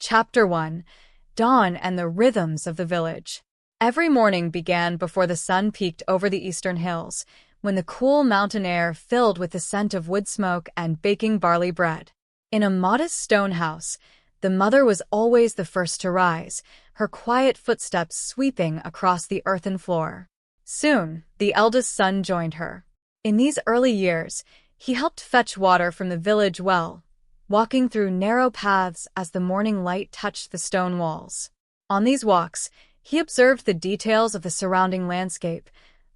Chapter 1: Dawn and the Rhythms of the Village. Every morning began before the sun peaked over the eastern hills, when the cool mountain air filled with the scent of wood smoke and baking barley bread. In a modest stone house, the mother was always the first to rise, her quiet footsteps sweeping across the earthen floor. Soon, the eldest son joined her. In these early years, he helped fetch water from the village well, walking through narrow paths as the morning light touched the stone walls. On these walks, he observed the details of the surrounding landscape,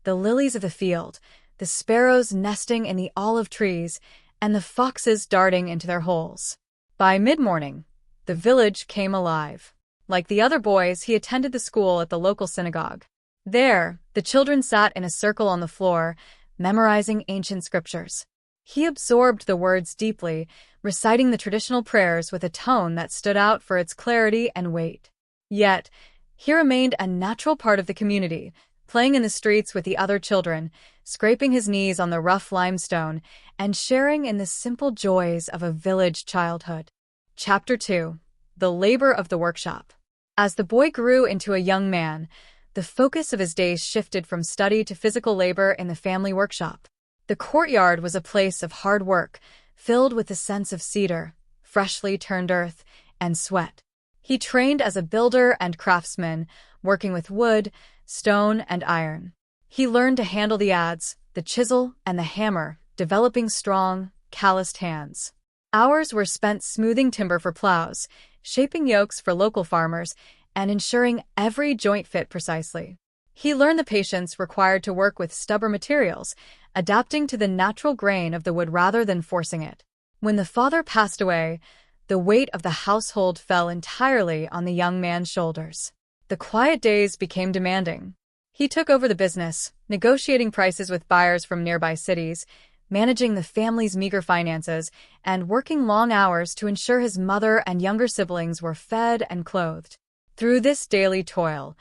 the lilies of the field, the sparrows nesting in the olive trees, and the foxes darting into their holes. By mid-morning, the village came alive. Like the other boys, he attended the school at the local synagogue. There, the children sat in a circle on the floor, memorizing ancient scriptures. He absorbed the words deeply, reciting the traditional prayers with a tone that stood out for its clarity and weight. Yet, he remained a natural part of the community, playing in the streets with the other children, scraping his knees on the rough limestone, and sharing in the simple joys of a village childhood. Chapter 2: The Labor of the Workshop. As the boy grew into a young man, the focus of his days shifted from study to physical labor in the family workshop. The courtyard was a place of hard work, filled with the scents of cedar, freshly turned earth, and sweat. He trained as a builder and craftsman, working with wood, stone, and iron. He learned to handle the adze, the chisel, and the hammer, developing strong, calloused hands. Hours were spent smoothing timber for plows, shaping yokes for local farmers, and ensuring every joint fit precisely. He learned the patience required to work with stubborn materials, adapting to the natural grain of the wood rather than forcing it. When the father passed away, the weight of the household fell entirely on the young man's shoulders. The quiet days became demanding. He took over the business, negotiating prices with buyers from nearby cities, managing the family's meager finances, and working long hours to ensure his mother and younger siblings were fed and clothed. Through this daily toil,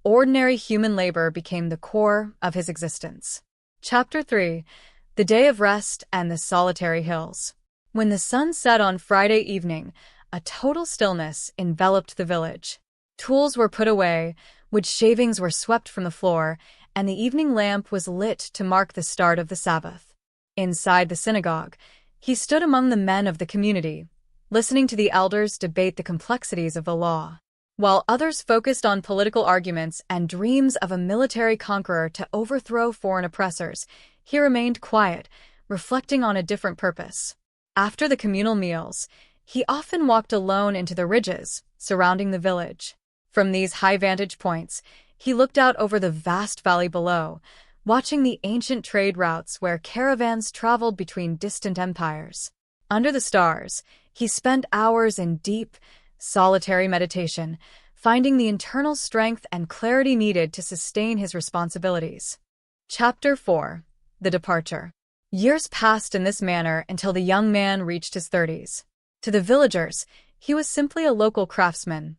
ordinary human labor became the core of his existence. Chapter 3: The Day of Rest and the Solitary Hills. When the sun set on Friday evening, a total stillness enveloped the village. Tools were put away, wood shavings were swept from the floor, and the evening lamp was lit to mark the start of the Sabbath. Inside the synagogue, he stood among the men of the community, listening to the elders debate the complexities of the law. While others focused on political arguments and dreams of a military conqueror to overthrow foreign oppressors, he remained quiet, reflecting on a different purpose. After the communal meals, he often walked alone into the ridges surrounding the village. From these high vantage points, he looked out over the vast valley below, watching the ancient trade routes where caravans traveled between distant empires. Under the stars, he spent hours in deep, solitary meditation, finding the internal strength and clarity needed to sustain his responsibilities. Chapter 4: The Departure. Years passed in this manner until the young man reached his 30s. To the villagers, he was simply a local craftsman,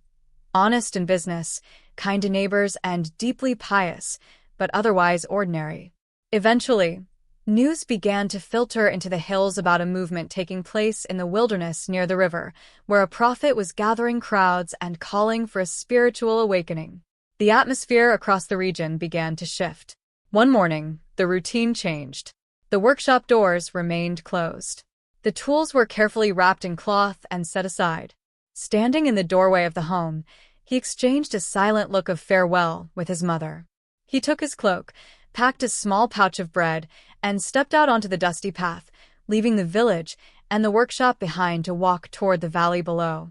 honest in business, kind to neighbors, and deeply pious, but otherwise ordinary. Eventually, news began to filter into the hills about a movement taking place in the wilderness near the river, where a prophet was gathering crowds and calling for a spiritual awakening. The atmosphere across the region began to shift. One morning, the routine changed. The workshop doors remained closed. The tools were carefully wrapped in cloth and set aside. Standing in the doorway of the home, he exchanged a silent look of farewell with his mother. He took his cloak, packed a small pouch of bread, and stepped out onto the dusty path, leaving the village and the workshop behind to walk toward the valley below.